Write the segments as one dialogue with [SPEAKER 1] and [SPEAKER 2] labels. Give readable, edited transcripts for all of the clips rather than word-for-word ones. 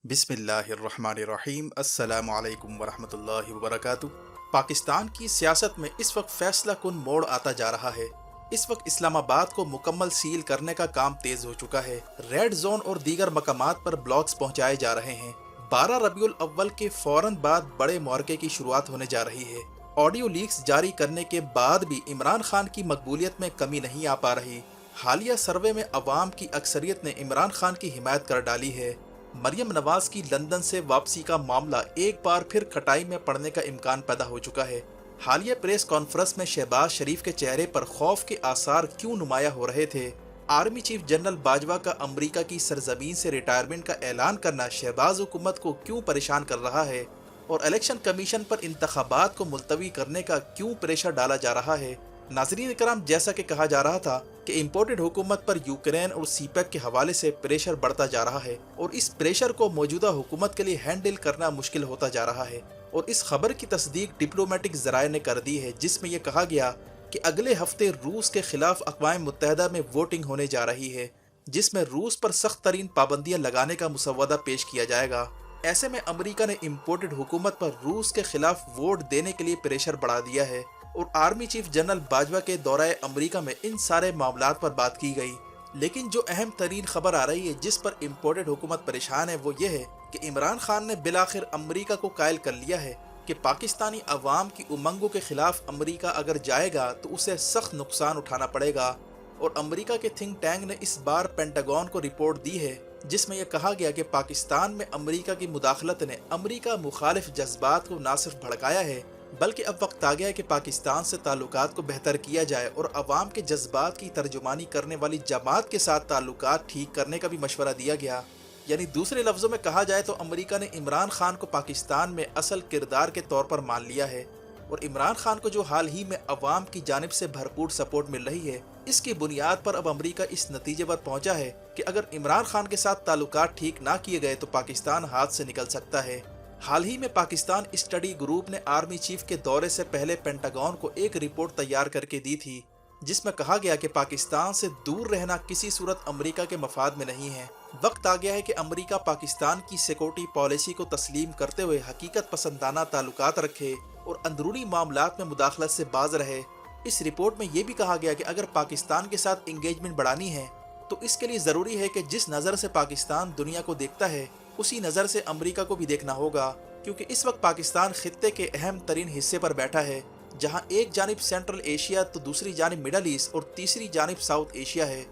[SPEAKER 1] बिस्मिल्लाहिर्रहमानिर्रहीम अस्सलामु अलैकुम वरहमतुल्लाहि वबरकातुह। पाकिस्तान की सियासत में इस वक्त फैसला कुन मोड़ आता जा रहा है। इस वक्त इस्लामाबाद को मुकम्मल सील करने का काम तेज हो चुका है। रेड जोन और दीगर मकामात पर ब्लॉक्स पहुंचाए जा रहे हैं। 12 रबीउल अव्वल के फौरन बाद बड़े मुआरके की शुरुआत होने जा रही है। ऑडियो लीक्स जारी करने के बाद भी इमरान खान की मकबूलियत में कमी नहीं आ पा रही। हालिया सर्वे में अवाम की अक्सरियत ने इमरान खान की हिमायत कर डाली है। मरियम नवाज की लंदन से वापसी का मामला एक बार फिर खटाई में पड़ने का इम्कान पैदा हो चुका है। हालिया प्रेस कॉन्फ्रेंस में शहबाज शरीफ के चेहरे पर खौफ के आसार क्यों नुमाया हो रहे थे? आर्मी चीफ जनरल बाजवा का अमरीका की सरजमीन से रिटायरमेंट का ऐलान करना शहबाज हुकूमत को क्यों परेशान कर रहा है? और इलेक्शन कमीशन पर इंतखाबात को मुलतवी करने का क्यों प्रेशर डाला जा रहा है? नाजरीन इकराम, जैसा कि कहा जा रहा था कि इम्पोर्टेड हुकूमत पर यूक्रेन और सीपैक के हवाले से प्रेशर बढ़ता जा रहा है और इस प्रेशर को मौजूदा हुकूमत के लिए हैंडल करना मुश्किल होता जा रहा है। और इस खबर की तस्दीक डिप्लोमेटिक जराये ने कर दी है, जिसमें यह कहा गया कि अगले हफ्ते रूस के खिलाफ अक़वाम मुत्तहदा में वोटिंग होने जा रही है, जिसमें रूस पर सख्त तरीन पाबंदियां लगाने का मुसव्वदा पेश किया जाएगा। ऐसे में अमरीका ने इम्पोर्टेड हुकूमत पर रूस के खिलाफ वोट देने के लिए प्रेशर बढ़ा दिया है और आर्मी चीफ जनरल बाजवा के दौरे अमरीका में इन सारे मामलात पर बात की गई। लेकिन जो अहम तरीन खबर आ रही है जिस पर इम्पोर्टेड हुकूमत परेशान है वो ये है कि इमरान खान ने बिलाखिर अमरीका को कायल कर लिया है कि पाकिस्तानी अवाम की उमंगों के खिलाफ अमरीका अगर जाएगा तो उसे सख्त नुकसान उठाना पड़ेगा। और अमरीका के थिंक टैंक ने इस बार पेंटागन को रिपोर्ट दी है, जिसमें यह कहा गया कि पाकिस्तान में अमरीका की मुदाखलत ने अमरीका मुखालिफ जज्बात को ना सिर्फ भड़काया है बल्कि अब वक्त आ गया है कि पाकिस्तान से ताल्लुकात को बेहतर किया जाए और अवाम के जज्बात की तर्जुमानी करने वाली जमात के साथ ताल्लुकात ठीक करने का भी मशवरा दिया गया। यानी दूसरे लफ्ज़ों में कहा जाए तो अमरीका ने इमरान खान को पाकिस्तान में असल किरदार के तौर पर मान लिया है और इमरान खान को जो हाल ही में अवाम की जानिब से भरपूर सपोर्ट मिल रही है, इसकी बुनियाद पर अब अमरीका इस नतीजे पर पहुंचा है कि अगर इमरान खान के साथ ताल्लुकात ठीक ना किए गए तो पाकिस्तान हाथ से निकल सकता है। हाल ही में पाकिस्तान स्टडी ग्रुप ने आर्मी चीफ के दौरे से पहले पेंटागन को एक रिपोर्ट तैयार करके दी थी, जिसमें कहा गया कि पाकिस्तान से दूर रहना किसी सूरत अमरीका के मफाद में नहीं है। वक्त आ गया है कि अमरीका पाकिस्तान की सिक्योरिटी पॉलिसी को तस्लीम करते हुए हकीकत पसंदाना ताल्लुकात रखे और अंदरूनी मामलात में मुदाखलत से बाज रहे। इस रिपोर्ट में यह भी कहा गया कि अगर पाकिस्तान के साथ इंगेजमेंट बढ़ानी है तो इसके लिए ज़रूरी है कि जिस नज़र से पाकिस्तान दुनिया को देखता है उसी नज़र से अमरीका को भी देखना होगा, क्योंकि इस वक्त पाकिस्तान खित्ते के अहम तरीन हिस्से पर बैठा है, जहां एक जानिब सेंट्रल एशिया तो दूसरी जानिब मिडल ईस्ट और तीसरी जानिब साउथ एशिया है।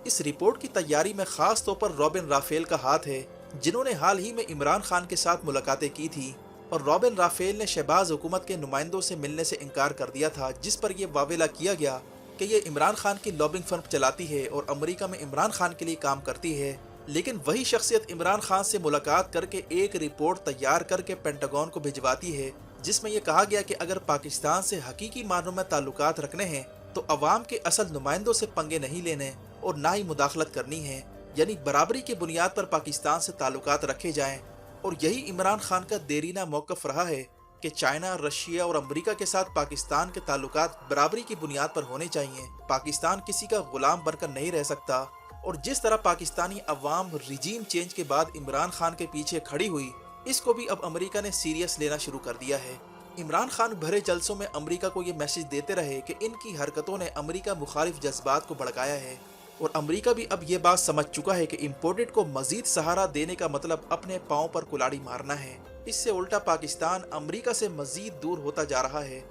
[SPEAKER 1] इस रिपोर्ट की तैयारी में खास तौर पर रॉबिन राफेल का हाथ है, जिन्होंने हाल ही में इमरान खान के साथ मुलाकातें की थी और रॉबिन राफेल ने शहबाज हुकूमत के नुमाइंदों से मिलने से इनकार कर दिया था, जिस पर यह वावेला किया गया कि ये इमरान खान की लॉबिंग फर्म चलाती है और अमरीका में इमरान खान के लिए काम करती है। लेकिन वही शख्सियत इमरान खान से मुलाकात करके एक रिपोर्ट तैयार करके पेंटागन को भिजवाती है, जिसमें यह कहा गया कि अगर पाकिस्तान से हकीकी मानों में ताल्लुकात रखने हैं तो अवाम के असल नुमाइंदों से पंगे नहीं लेने और ना ही मुदाखलत करनी है, यानी बराबरी की बुनियाद पर पाकिस्तान से ताल्लुकात रखे जाएं। और यही इमरान खान का देरीना मौक़िफ़ रहा है कि चाइना, रशिया और अमरीका के साथ पाकिस्तान के ताल्लुकात बराबरी की बुनियाद पर होने चाहिए। पाकिस्तान किसी का गुलाम बनकर नहीं रह सकता। और जिस तरह पाकिस्तानी अवाम रिजीम चेंज के बाद इमरान खान के पीछे खड़ी हुई, इसको भी अब अमरीका ने सीरियस लेना शुरू कर दिया है। इमरान खान भरे जलसों में अमरीका को ये मैसेज देते रहे कि इनकी हरकतों ने अमरीका मुखालिफ जज्बात को भड़काया है और अमरीका भी अब ये बात समझ चुका है कि इम्पोर्टेड को मजीद सहारा देने का मतलब अपने पाँव पर कुल्हाड़ी मारना है। इससे उल्टा पाकिस्तान अमरीका से मजीद दूर होता जा रहा है,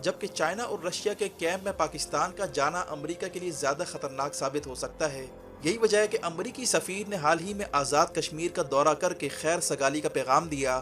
[SPEAKER 1] जबकि चाइना और रशिया के कैंप में पाकिस्तान का जाना अमरीका के लिए ज़्यादा खतरनाक साबित हो सकता है। यही वजह है कि अमरीकी सफ़ीर ने हाल ही में आज़ाद कश्मीर का दौरा करके खैर सगाली का पैगाम दिया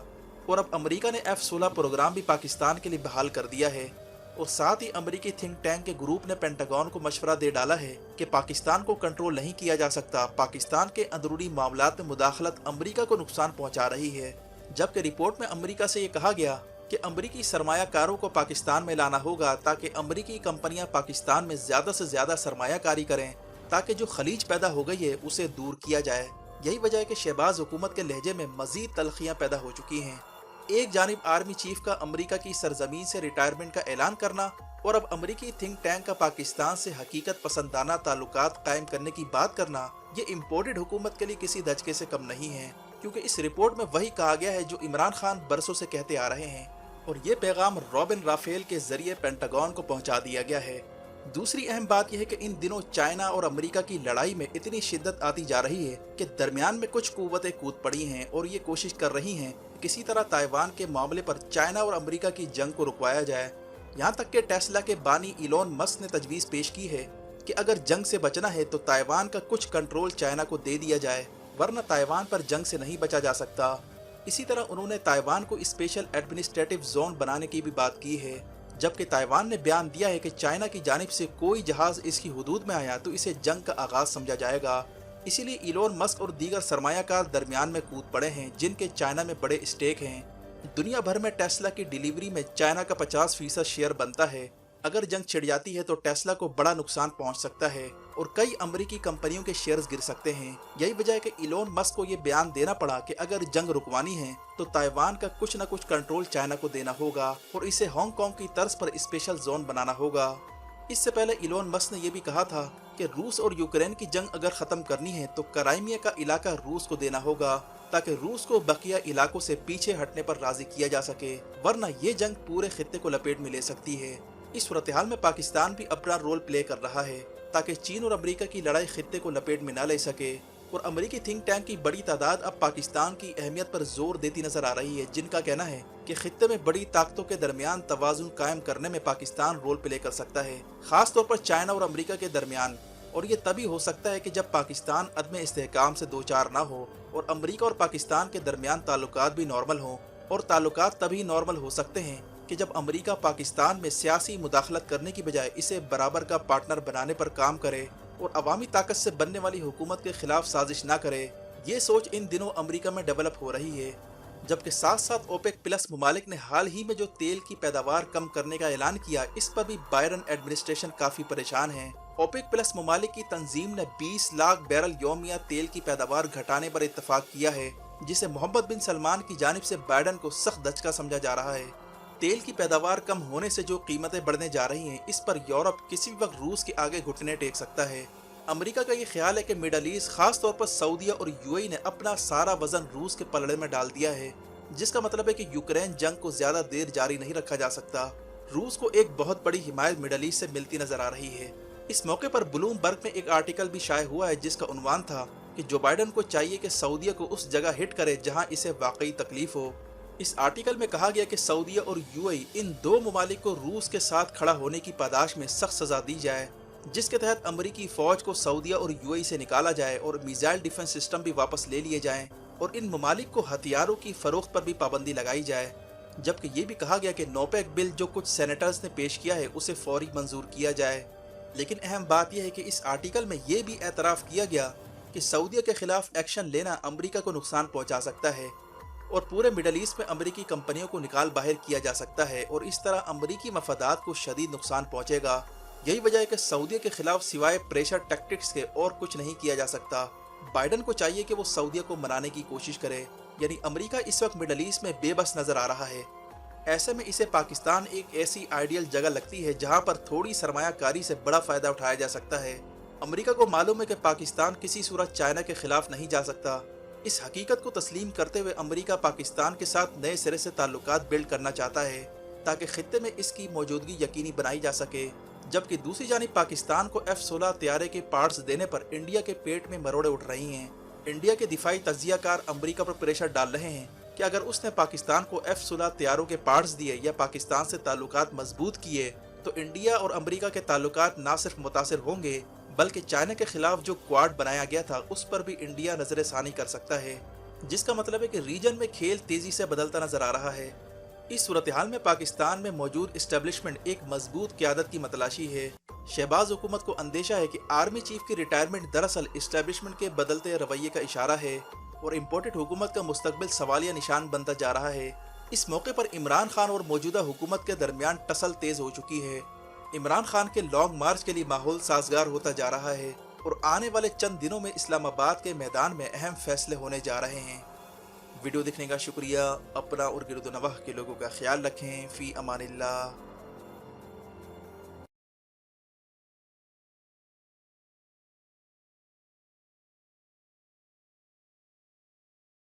[SPEAKER 1] और अब अमरीका ने F-16 प्रोग्राम भी पाकिस्तान के लिए बहाल कर दिया है। और साथ ही अमरीकी थिंक टैंक के ग्रुप ने पेंटागन को मशवरा दे डाला है कि पाकिस्तान को कंट्रोल नहीं किया जा सकता, पाकिस्तान के अंदरूनी मामलात में मुदाखलत अमरीका को नुकसान पहुँचा रही है। जबकि रिपोर्ट में अमरीका से ये कहा गया कि अमरीकी सरमायाकारों को पाकिस्तान में लाना होगा ताकि अमरीकी कंपनियां पाकिस्तान में ज़्यादा से ज़्यादा सरमायाकारी करें, ताकि जो खलीज पैदा हो गई है उसे दूर किया जाए। यही वजह है कि शहबाज हुकूमत के लहजे में मजीद तलखियाँ पैदा हो चुकी हैं। एक जानिब आर्मी चीफ का अमरीका की सरजमीन से रिटायरमेंट का ऐलान करना और अब अमरीकी थिंक टैंक का पाकिस्तान से हकीकत पसंदाना ताल्लुकात कायम करने की बात करना, ये इम्पोर्टेड हुकूमत के लिए किसी धचके से कम नहीं है। क्योंकि इस रिपोर्ट में वही कहा गया है जो इमरान खान बरसों से कहते आ रहे हैं, और ये पैगाम रॉबिन राफेल के जरिए पेंटागन को पहुंचा दिया गया है। दूसरी अहम बात यह है कि इन दिनों चाइना और अमेरिका की लड़ाई में इतनी शिद्दत आती जा रही है कि दरमियान में कुछ कुव्वतें कूद पड़ी हैं और ये कोशिश कर रही हैं कि किसी तरह ताइवान के मामले पर चाइना और अमेरिका की जंग को रुकवाया जाए। यहाँ तक कि टेस्ला के बानी इलोन मस्क ने तजवीज़ पेश की है कि अगर जंग से बचना है तो ताइवान का कुछ कंट्रोल चाइना को दे दिया जाए, वरना ताइवान पर जंग से नहीं बचा जा सकता। इसी तरह उन्होंने ताइवान को स्पेशल एडमिनिस्ट्रेटिव जोन बनाने की भी बात की है, जबकि ताइवान ने बयान दिया है कि चाइना की जानिब से कोई जहाज इसकी हुदूद में आया तो इसे जंग का आगाज समझा जाएगा। इसीलिए इलोन मस्क और दीगर सरमायाकार दरमियान में कूद पड़े हैं जिनके चाइना में बड़े स्टेक हैं। दुनिया भर में टेस्ला की डिलीवरी में चाइना का 50% शेयर बनता है। अगर जंग छिड़ जाती है तो टेस्ला को बड़ा नुकसान पहुंच सकता है और कई अमेरिकी कंपनियों के शेयर्स गिर सकते हैं। यही वजह है कि इलोन मस्क को ये बयान देना पड़ा कि अगर जंग रुकवानी है तो ताइवान का कुछ न कुछ कंट्रोल चाइना को देना होगा और इसे हांगकांग की तर्ज पर स्पेशल जोन बनाना होगा। इससे पहले इलोन मस्क ने यह भी कहा था कि रूस और यूक्रेन की जंग अगर खत्म करनी है तो क्राइमिया का इलाका रूस को देना होगा, ताकि रूस को बकिया इलाकों से पीछे हटने पर राजी किया जा सके, वरना ये जंग पूरे खित्ते को लपेट में ले सकती है। इस सूरत-ए-हाल में पाकिस्तान भी अपना रोल प्ले कर रहा है ताकि चीन और अमेरिका की लड़ाई खित्ते को लपेट में न ले सके, और अमेरिकी थिंक टैंक की बड़ी तादाद अब पाकिस्तान की अहमियत पर जोर देती नजर आ रही है, जिनका कहना है कि खित्ते में बड़ी ताकतों के दरमियान तवाजुन कायम करने में पाकिस्तान रोल प्ले कर सकता है, खास तौर पर चाइना और अमेरिका के दरमियान। और ये तभी हो सकता है कि जब पाकिस्तान अदम इस्तेहकाम से दो चार ना हो और अमेरिका और पाकिस्तान के दरमियान ताल्लुकात भी नॉर्मल हों, और ताल्लुकात तभी नॉर्मल हो सकते हैं कि जब अमेरिका पाकिस्तान में सियासी मुदाखलत करने की बजाय इसे बराबर का पार्टनर बनाने पर काम करे और अवामी ताकत से बनने वाली हुकूमत के खिलाफ साजिश ना करे। ये सोच इन दिनों अमेरिका में डेवलप हो रही है, जबकि साथ साथ ओपेक प्लस ममालिक ने हाल ही में जो तेल की पैदावार कम करने का ऐलान किया, इस पर भी बाइडन एडमिनिस्ट्रेशन काफी परेशान है। ओपेक प्लस ममालिक की तंजीम ने 20 लाख बैरल यौमिया तेल की पैदावार घटाने पर इत्तेफाक किया है, जिसे मोहम्मद बिन सलमान की जानिब से बाइडन को सख्त दचका समझा जा रहा है। तेल की पैदावार कम होने से जो कीमतें बढ़ने जा रही हैं, इस पर यूरोप किसी भी वक्त रूस के आगे घुटने टेक सकता है। अमेरिका का ये ख्याल है कि मिडल ईस्ट, खास तौर पर सऊदीया और यूएई ने अपना सारा वजन रूस के पलड़े में डाल दिया है, जिसका मतलब है कि यूक्रेन जंग को ज्यादा देर जारी नहीं रखा जा सकता। रूस को एक बहुत बड़ी हिमायत मिडल ईस्ट से मिलती नजर आ रही है। इस मौके पर ब्लूमबर्ग में एक आर्टिकल भी शाये हुआ है जिसका उन्वान था कि जो बाइडन को चाहिए कि सऊदीया को उस जगह हिट करे जहां इसे वाकई तकलीफ हो। इस आर्टिकल में कहा गया कि सऊदीया और यूएई, इन दो ममालिक को रूस के साथ खड़ा होने की पादाश में सख्त सजा दी जाए, जिसके तहत अमेरिकी फौज को सऊदीया और यूएई से निकाला जाए और मिसाइल डिफेंस सिस्टम भी वापस ले लिए जाएं, और इन ममालिक को हथियारों की फरोख्त पर भी पाबंदी लगाई जाए। जबकि ये भी कहा गया कि नोपेक बिल जो कुछ सेनेटर्स ने पेश किया है उसे फौरी मंजूर किया जाए। लेकिन अहम बात यह है कि इस आर्टिकल में यह भी एतराफ़ किया गया कि सऊदीया के खिलाफ एक्शन लेना अमेरिका को नुकसान पहुंचा सकता है और पूरे मिडल ईस्ट में अमेरिकी कंपनियों को निकाल बाहर किया जा सकता है, और इस तरह अमेरिकी मफादात को शदीद नुकसान पहुंचेगा। यही वजह है कि सऊदीया के खिलाफ सिवाय प्रेशर टैक्टिक्स के और कुछ नहीं किया जा सकता। बाइडन को चाहिए कि वो सऊदीया को मनाने की कोशिश करे, यानी अमेरिका इस वक्त मिडल ईस्ट में बेबस नजर आ रहा है। ऐसे में इसे पाकिस्तान एक ऐसी आइडियल जगह लगती है जहां पर थोड़ी सरमायाकारी से बड़ा फायदा उठाया जा सकता है। अमेरिका को मालूम है कि पाकिस्तान किसी सूरत चाइना के खिलाफ नहीं जा सकता। इस हकीकत को तस्लीम करते हुए अमेरिका पाकिस्तान के साथ नए सिरे से ताल्लुकात बिल्ड करना चाहता है ताकि खित्ते में इसकी मौजूदगी यकीनी बनाई जा सके। जबकि दूसरी जानिब पाकिस्तान को F-16 तैयारे के पार्ट्स देने पर इंडिया के पेट में मरोड़े उठ रही हैं। इंडिया के दिफाई तज्जियाकार अमेरिका पर प्रेशर डाल रहे हैं कि अगर उसने पाकिस्तान को F-16 तैयारों के पार्ट्स दिए या पाकिस्तान से ताल्लुकात मजबूत किए तो इंडिया और अमेरिका के ताल्लुकात ना सिर्फ मुतासिर होंगे बल्कि चाइना के खिलाफ जो क्वाड बनाया गया था उस पर भी इंडिया नजर सानी कर सकता है, जिसका मतलब है कि रीजन में खेल तेजी से बदलता नजर आ रहा है। इस सूरत-ए-हाल में पाकिस्तान में मौजूद इस्टेब्लिशमेंट एक मजबूत क़यादत की मतलाशी है। शहबाज हुकूमत को अंदेशा है कि आर्मी चीफ की रिटायरमेंट दरअसल इस्टेब्लिशमेंट के बदलते रवैये का इशारा है और इम्पोर्टेड हुकूमत का मुस्तकबिल सवालिया निशान बनता जा रहा है। इस मौके पर इमरान खान और मौजूदा हुकूमत के दरमियान टसल तेज हो चुकी है। इमरान खान के लॉन्ग मार्च के लिए माहौल साजगार होता जा रहा है और आने वाले चंद दिनों में इस्लामाबाद के मैदान में अहम फैसले होने जा रहे हैं। वीडियो देखने का शुक्रिया। अपना और गिरदोनवाह के लोगों का ख्याल रखें। फ़ी अमानिल्लाह।